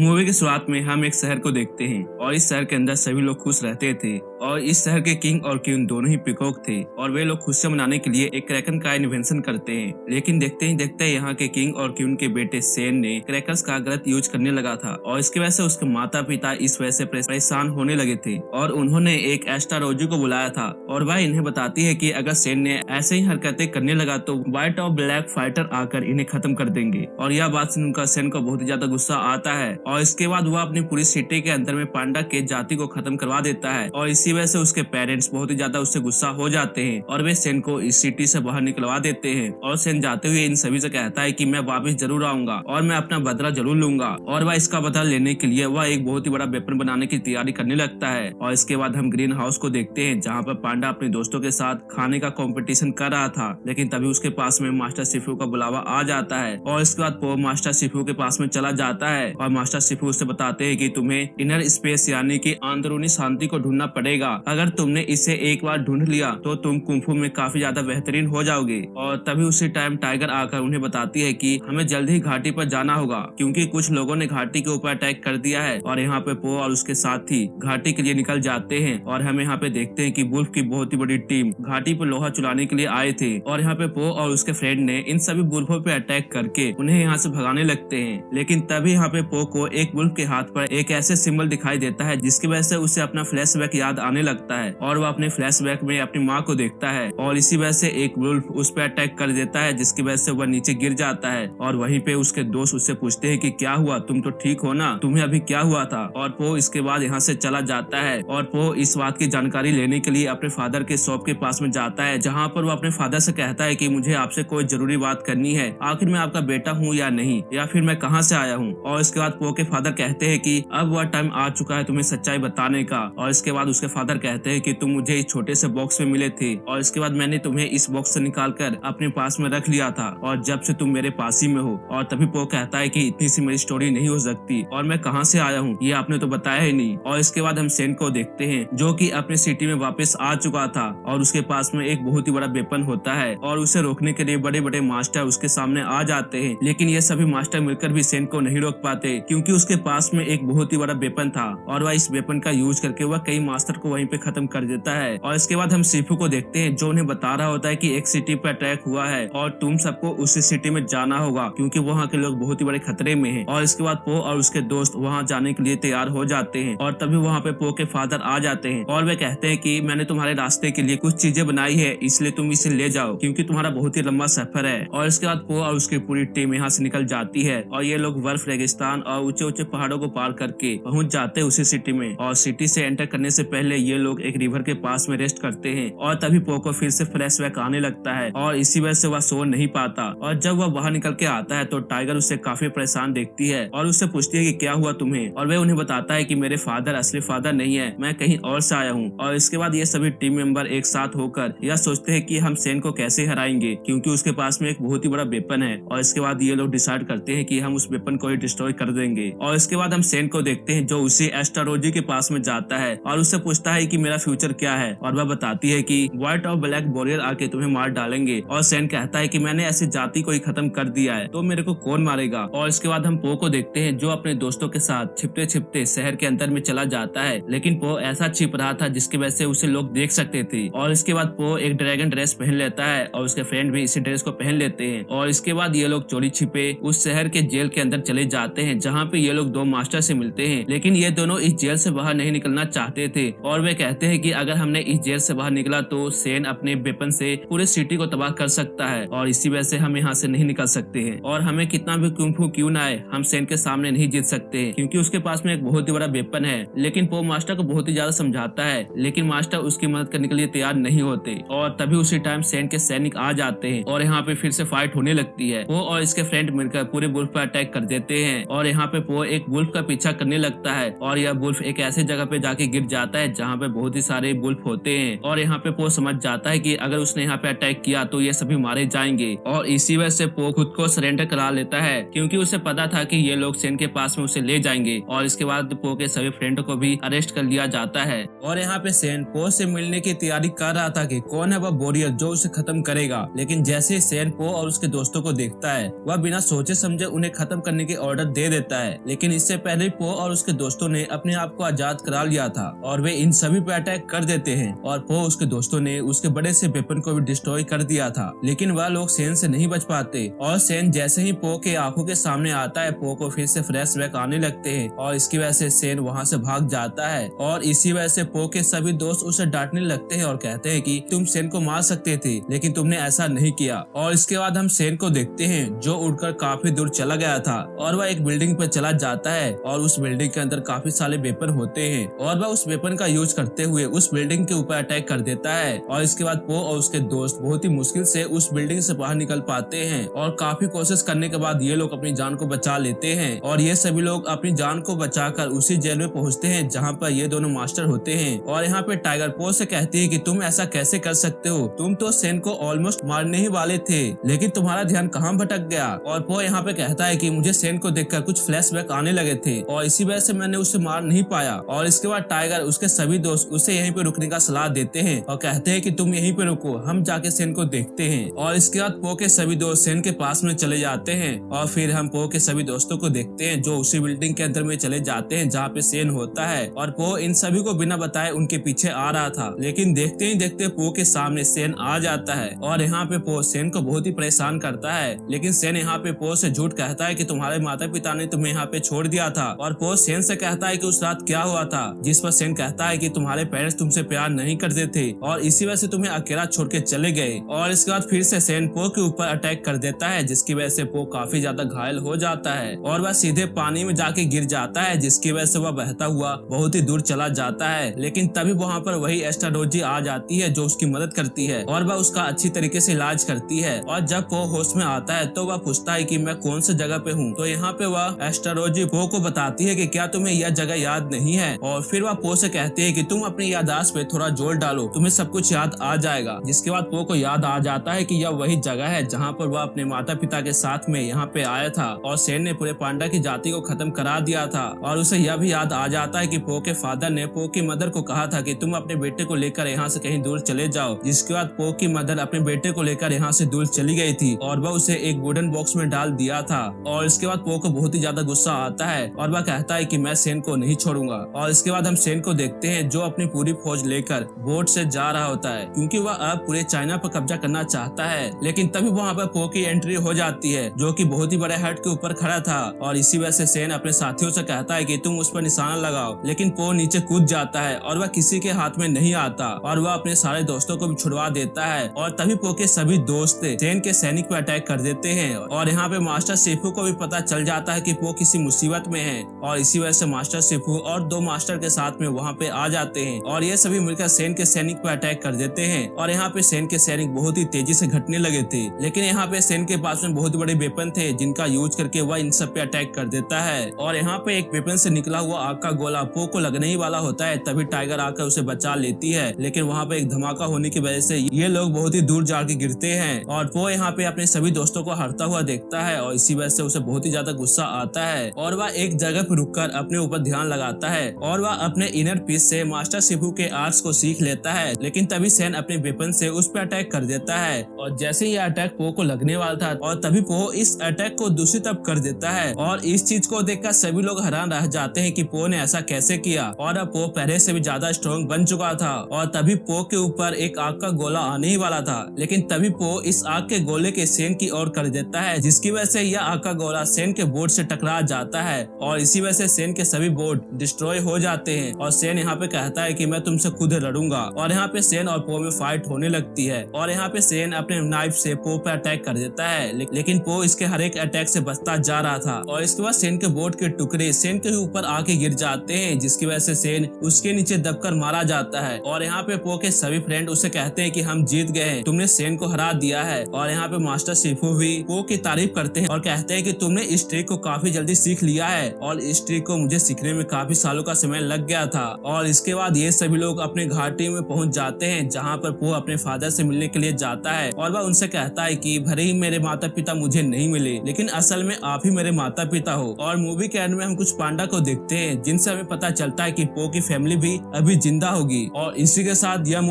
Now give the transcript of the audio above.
Movie की शुरुआत में हम एक शहर को देखते हैं और इस शहर के अंदर सभी लोग खुश रहते थे और इस शहर के किंग और क्वीन दोनों ही पीकॉक थे और वे लोग खुशियां मनाने के लिए एक क्रैकन का इन्वेंशन करते हैं। लेकिन देखते ही देखते यहाँ के किंग और क्वीन के बेटे सेन ने क्रैकर्स का गलत यूज करने लगा था और इसकी वजह से उसके माता पिता इस वजह से परेशान होने लगे थे और उन्होंने एक एस्ट्रोलॉजी को बुलाया था और वह इन्हें बताती है कि अगर सेन ने ऐसे ही हरकतें करने लगा तो व्हाइट और ब्लैक फाइटर आकर इन्हें खत्म कर देंगे। और यह बात सुन उनका सेन को बहुत ही ज्यादा गुस्सा आता है और इसके बाद वह अपनी पूरी सिटी के अंदर में पांडा के जाति को खत्म करवा देता है और इसी वजह से उसके पेरेंट्स बहुत ही ज्यादा उससे गुस्सा हो जाते हैं और वे सेन को इस सिटी से बाहर निकलवा देते हैं। और सेन जाते हुए इन सभी से कहता है कि मैं वापस जरूर आऊंगा और मैं अपना बदला जरूर लूंगा और वह इसका बदला लेने के लिए वह एक बहुत ही बड़ा वेपन बनाने की तैयारी करने लगता है। और इसके बाद हम ग्रीन हाउस को देखते हैं जहाँ पर पांडा अपने दोस्तों के साथ खाने का कंपटीशन कर रहा था, लेकिन तभी उसके पास में मास्टर शिफू का बुलावा आ जाता है और इसके बाद पो मास्टर शिफू के पास में चला जाता है और मास्टर शिफू उससे बताते हैं कि तुम्हें इनर स्पेस यानी कि अंदरूनी शांति को ढूंढना पड़ेगा। अगर तुमने इसे एक बार ढूंढ लिया तो तुम कुंफू में काफी ज्यादा बेहतरीन हो जाओगे। और तभी उसी टाइम टाइगर आकर उन्हें बताती है कि हमें जल्द ही घाटी पर जाना होगा क्योंकि कुछ लोगों ने घाटी के ऊपर अटैक कर दिया है। और यहाँ पे पो और उसके साथी घाटी के लिए निकल जाते हैं और हम यहाँ पे देखते हैं कि वुल्फ की बहुत ही बड़ी टीम घाटी पर लोहा चुराने के लिए आए थे और यहाँ पे पो और उसके फ्रेंड ने इन सभी वुल्फों पे अटैक करके उन्हें यहाँ से भगाने लगते हैं। लेकिन तभी यहाँ पे पो को एक वुल्फ के हाथ पर एक ऐसे सिंबल दिखाई देता है जिसकी वजह से उसे अपना फ्लैशबैक याद आने लगता है और वह अपने फ्लैशबैक में अपनी माँ को देखता है और इसी वजह से एक वुल्फ उस पर अटैक कर देता है जिसकी वजह से वह नीचे गिर जाता है। और वहीं पे उसके दोस्त उससे पूछते हैं कि क्या हुआ, तुम तो ठीक हो ना, तुम्हें अभी क्या हुआ था। और पो इसके बाद यहाँ से चला जाता है और पो इस बात की जानकारी लेने के लिए अपने फादर के शॉप के पास में जाता है जहाँ पर वो अपने फादर से कहता है कि मुझे आपसे कोई जरूरी बात करनी है, आखिर मैं आपका बेटा हूँ या नहीं, या फिर मैं कहाँ से आया हूँ। और इसके बाद पो के फादर कहते हैं कि अब वह टाइम आ चुका है तुम्हें सच्चाई बताने का। और इसके बाद उसके फादर कहते हैं कि तुम मुझे इस छोटे से बॉक्स में मिले थे और इसके बाद मैंने तुम्हें इस बॉक्स से निकाल कर अपने पास में रख लिया था और जब से तुम मेरे पास ही में हो। और तभी पो कहता है कि इतनी सी मेरी स्टोरी नहीं हो सकती और मैं कहाँ से आया हूँ ये आपने तो बताया ही नहीं। और इसके बाद हम सेन को देखते हैं जो कि अपने सिटी में वापस आ चुका था और उसके पास में एक बहुत ही बड़ा वेपन होता है और उसे रोकने के लिए बड़े बड़े मास्टर उसके सामने आ जाते हैं। लेकिन ये सभी मास्टर मिलकर भी सेन को नहीं रोक पाते क्योंकि उसके पास में एक बहुत ही बड़ा वेपन था और वह इस वेपन का यूज करके वह कई मास्टर को वहीं पे खत्म कर देता है। और इसके बाद हम शिफू को देखते हैं जो उन्हें बता रहा होता है कि एक सिटी पे अटैक हुआ है और तुम सबको उसी सिटी में जाना होगा क्योंकि वहाँ के लोग बहुत ही बड़े खतरे में हैं। और इसके बाद पो और उसके दोस्त वहाँ जाने के लिए तैयार हो जाते हैं और तभी वहाँ पे पो के फादर आ जाते हैं और वे कहते हैं कि मैंने तुम्हारे रास्ते के लिए कुछ चीजें बनाई है इसलिए तुम इसे ले जाओ क्योंकि तुम्हारा बहुत ही लंबा सफर है। और इसके बाद पो और उसकी पूरी टीम यहाँ से निकल जाती है और ये लोग बर्फ रेगिस्तान और ऊंचे ऊंचे पहाड़ों को पार करके पहुंच जाते हैं उसी सिटी में। और सिटी से एंटर करने से पहले ये लोग एक रिवर के पास में रेस्ट करते हैं और तभी पो को फिर से फ्लैशबैक आने लगता है और इसी वजह से वह सो नहीं पाता। और जब वह बाहर निकल के आता है तो टाइगर उसे काफी परेशान देखती है और उससे पूछती है कि क्या हुआ तुम्हें। और वे उन्हें बताता है कि मेरे फादर असली फादर नहीं है, मैं कहीं और से आया हूँ। और इसके बाद ये सभी टीम मेंबर एक साथ होकर यह सोचते हैं कि हम सेन को कैसे हराएंगे क्योंकि उसके पास में एक बहुत ही बड़ा वेपन है। और इसके बाद ये लोग डिसाइड करते हैं कि हम उस वेपन को ही डिस्ट्रॉय कर देंगे। और इसके बाद हम सेन को देखते हैं जो उसी एस्ट्रोलॉजी के पास में जाता है और उससे पूछता है कि मेरा फ्यूचर क्या है और वह बताती है कि व्हाइट और ब्लैक वॉरियर आके तुम्हें मार डालेंगे। और सेन कहता है कि मैंने ऐसी जाति को ही खत्म कर दिया है तो मेरे को कौन मारेगा। और इसके बाद हम पो को देखते हैं जो अपने दोस्तों के साथ छिपते छिपते शहर के अंदर में चला जाता है, लेकिन पो ऐसा छिप रहा था जिसकी वजह से उसे लोग देख सकते थे। और इसके बाद पो एक ड्रैगन ड्रेस पहन लेता है और उसके फ्रेंड भी इसी ड्रेस को पहन लेते हैं। और इसके बाद ये लोग चोरी छिपे उस शहर के जेल के अंदर चले जाते हैं जहाँ पे ये लोग दो मास्टर से मिलते हैं। लेकिन ये दोनों इस जेल से बाहर नहीं निकलना चाहते थे और वे कहते हैं कि अगर हमने इस जेल से बाहर निकला तो सेन अपने वेपन से पूरे सिटी को तबाह कर सकता है और इसी वजह से हम यहाँ से नहीं निकल सकते हैं और हमें कितना भी कुंफू क्यों ना आए हम सेन के सामने नहीं जीत सकते क्योंकि उसके पास में एक बहुत ही बड़ा वेपन है। लेकिन पो मास्टर को बहुत ही ज्यादा समझाता है लेकिन मास्टर उसकी मदद करने के लिए तैयार नहीं होते। और तभी उसी टाइम सेन के सैनिक आ जाते हैं और यहाँ पे फिर से फाइट होने लगती है। पो और इसके फ्रेंड मिलकर पूरे वुल्फ पर अटैक कर देते हैं और यहाँ पे पो एक वुल्फ का पीछा करने लगता है और यह वुल्फ एक ऐसे जगह पे जाके गिर जाता है जहाँ पे बहुत ही सारे वुल्फ होते हैं और यहाँ पे पो समझ जाता है कि अगर उसने यहाँ पे अटैक किया तो ये सभी मारे जाएंगे और इसी वजह से पो खुद को सरेंडर करा लेता है क्योंकि उसे पता था कि ये लोग सेन के पास में उसे ले जाएंगे और इसके बाद पो के सभी फ्रेंड को भी अरेस्ट कर लिया जाता है। और यहाँ पे सेन पो से मिलने की तैयारी कर रहा था कि कौन है वह वॉरियर जो उसे खत्म करेगा, लेकिन जैसे ही सेन पो और उसके दोस्तों को देखता है वह बिना सोचे समझे उन्हें खत्म करने के ऑर्डर दे देता है। लेकिन इससे पहले पो और उसके दोस्तों ने अपने आप को आजाद करा लिया था और वे इन सभी पे अटैक कर देते हैं और पो उसके दोस्तों ने उसके बड़े से वेपन को भी डिस्ट्रॉय कर दिया था। लेकिन वह लोग सेन से नहीं बच पाते और सेन जैसे ही पो के आंखों के सामने आता है पो को फिर से फ्लैशबैक आने लगते हैं और इसकी वजह से सेन वहाँ से भाग जाता है और इसी वजह से पो के सभी दोस्त उसे डांटने लगते हैं और कहते हैं कि तुम सेन को मार सकते थे लेकिन तुमने ऐसा नहीं किया। और इसके बाद हम सेन को देखते हैं जो उड़कर काफी दूर चला गया था और वह एक बिल्डिंग पर चला जाता है और उस बिल्डिंग के अंदर काफी सारे वेपन होते हैं और वह उस वेपन का यूज करते हुए उस बिल्डिंग के ऊपर अटैक कर देता है और इसके बाद पो और उसके दोस्त बहुत ही मुश्किल से उस बिल्डिंग से बाहर निकल पाते हैं और काफी कोशिश करने के बाद ये लोग अपनी जान को बचा लेते हैं और ये सभी लोग अपनी जान को बचाकर उसी जेल में पहुंचते हैं जहाँ पर ये दोनों मास्टर होते हैं। और यहाँ पे टाइगर पो से कहती है कि तुम ऐसा कैसे कर सकते हो, तुम तो सेन को ऑलमोस्ट मारने ही वाले थे लेकिन तुम्हारा ध्यान कहाँ भटक गया। और पो यहाँ पे कहता है कि मुझे सेन को देखकर कुछ फ्लैशबैक आने लगे थे और इसी वजह से मैंने उसे मार नहीं पाया। और इसके बाद टाइगर उसके सभी दोस्त उसे यहीं पे रुकने का सलाह देते हैं और कहते हैं कि तुम यहीं पे रुको, हम जाके सेन को देखते हैं। और इसके बाद पो के सभी दोस्त सेन के पास में चले जाते हैं और फिर हम पो के सभी दोस्तों को देखते हैं जो उसी बिल्डिंग के अंदर में चले जाते हैं जहाँ पे सेन होता है। और पो इन सभी को बिना बताए उनके पीछे आ रहा था लेकिन देखते ही देखते पो के सामने सेन आ जाता है और यहाँ पे पो सेन को बहुत ही परेशान करता है। लेकिन सेन यहाँ पे पो से झूठ कहता है कि तुम्हारे माता पिता ने तुम्हें यहाँ पे छोड़ दिया था और पो सेन से कहता है कि उस रात क्या हुआ था, जिस पर सेन कहता है कि तुम्हारे पेरेंट्स तुमसे प्यार नहीं करते थे और इसी वजह से तुम्हें अकेला छोड़ के चले गए। और इसके बाद फिर से सेन पो के ऊपर अटैक कर देता है जिसकी वजह से पो काफी ज्यादा घायल हो जाता है और वह सीधे पानी में जाके गिर जाता है जिसकी वजह से वह बहता हुआ बहुत ही दूर चला जाता है। लेकिन तभी वहाँ पर वही एस्ट्राडोजी आ जाती है जो उसकी मदद करती है और वह उसका अच्छी तरीके से इलाज करती है। और जब पो होश में आता है तो वह पूछता है कि मैं कौन सी जगह पे हूँ, तो यहाँ पे वह एस्ट्राडोजी पो को बताती है कि क्या तुम्हें यह जगह याद नहीं है। और फिर वह पो से कहती है कि तुम अपनी याददाश्त पे थोड़ा जोर डालो, तुम्हें सब कुछ याद आ जाएगा। जिसके बाद पो को याद आ जाता है कि यह वही जगह है जहाँ पर वह अपने माता पिता के साथ में यहाँ पे आया था और सेन ने पूरे पांडा की जाति को खत्म करा दिया था। और उसे यह भी याद आ जाता है कि पो के फादर ने पो की मदर को कहा था कि तुम अपने बेटे को लेकर यहाँ से कहीं दूर चले जाओ। जिसके बाद पो की मदर अपने बेटे को लेकर यहाँ से दूर चली गई थी और वह उसे एक वुडन बॉक्स में डाल दिया था। और इसके बाद पो को बहुत ही ज्यादा गुस्सा आता है और वह कहता है कि मैं सेन को नहीं छोड़ूंगा। और इसके बाद हम सेन को देखते हैं जो अपनी पूरी फौज लेकर बोट से जा रहा होता है क्योंकि वह अब पूरे चाइना पर कब्जा करना चाहता है। लेकिन तभी वहाँ पर पो की एंट्री हो जाती है जो कि बहुत ही बड़े हट के ऊपर खड़ा था और इसी वजह से सेन अपने साथियों से कहता है कि तुम उस पर निशाना लगाओ। लेकिन पो नीचे कूद जाता है और वह किसी के हाथ में नहीं आता और वह अपने सारे दोस्तों को भी छुड़वा देता है। और तभी पो के सभी दोस्त सेन के सैनिक पे अटैक कर देते हैं और यहाँ पे मास्टर शिफू को भी पता चल जाता है कि पो किसी मुसीबत में है और इसी वजह से मास्टर शिफू और दो मास्टर के साथ में वहाँ पे आ जाते हैं और ये सभी मिलकर सेन के सैनिक पे अटैक कर देते हैं। और यहाँ पे सेन के सैनिक बहुत ही तेजी से घटने लगे थे लेकिन यहाँ पे सेन के पास में बहुत बड़े वेपन थे जिनका यूज करके वह इन सब पे अटैक कर देता है। और यहाँ पे एक वेपन से निकला हुआ आग का गोला पो को लगने ही वाला होता है, तभी टाइगर आकर उसे बचा लेती है। लेकिन वहाँ पे एक धमाका होने की वजह से ये लोग बहुत ही दूर जाके गिरते हैं और पो यहाँ पे अपने सभी दोस्तों को हारता हुआ देखता है और इसी वजह से उसे बहुत ही ज्यादा गुस्सा आता है और वह एक जगह पर रुककर अपने ऊपर ध्यान लगाता है और वह अपने इनर पीस से मास्टर शिफू के आर्ट्स को सीख लेता है। लेकिन तभी सेन अपने वेपन से उस पर अटैक कर देता है और जैसे ही अटैक पो को लगने वाला था और तभी पो इस अटैक को दूसरी तरफ कर देता है और इस चीज को देखकर सभी लोग हैरान रह जाते हैं कि पो ने ऐसा कैसे किया। और अब पो पहले से भी ज्यादा स्ट्रॉन्ग बन चुका था और तभी पो के ऊपर एक आग का गोला आने ही वाला था लेकिन तभी पो इस आग के गोले के सेन की ओर कर देता है जिसकी वजह से यह आग का गोला सेन के बोट से टकरा जाता है और इसी वजह से सेन के सभी बोट डिस्ट्रॉय हो जाते हैं। और सेन यहाँ पे कहता है कि मैं तुमसे खुद लड़ूंगा और यहाँ पे सेन और पो में फाइट होने लगती है और यहाँ पे सेन अपने नाइफ से पो पे अटैक कर देता है लेकिन पो इसके हर एक अटैक से बचता जा रहा था। और इसके बाद सेन के बोट के टुकड़े सेन के ऊपर आके गिर जाते हैं जिसकी वजह से सेन उसके नीचे दबकर मारा जाता है। और यहाँ पे पो के सभी फ्रेंड उसे कहते हैं कि हम जीत गए, तुमने सेन को हरा दिया है। और यहाँ पे मास्टर शिफू भी पो की तारीफ करते हैं और कहते हैं कि तुमने इस ट्रिक को काफी जल्दी सीख लिया है और इस ट्रिक को मुझे सीखने में काफी सालों का समय लग गया था। और इसके बाद ये सभी लोग अपने घाटी में पहुंच जाते हैं, जहाँ पर पो अपने फादर से मिलने के लिए जाता है और वह उनसे कहता है कि भले ही मेरे माता पिता मुझे नहीं मिले, लेकिन असल में आप ही मेरे माता पिता हो। और मूवी के एंड में हम कुछ पांडा को देखते हैं, जिनसे हमें पता चलता है कि पो की फैमिली भी अभी जिंदा होगी। और इसी के साथ यह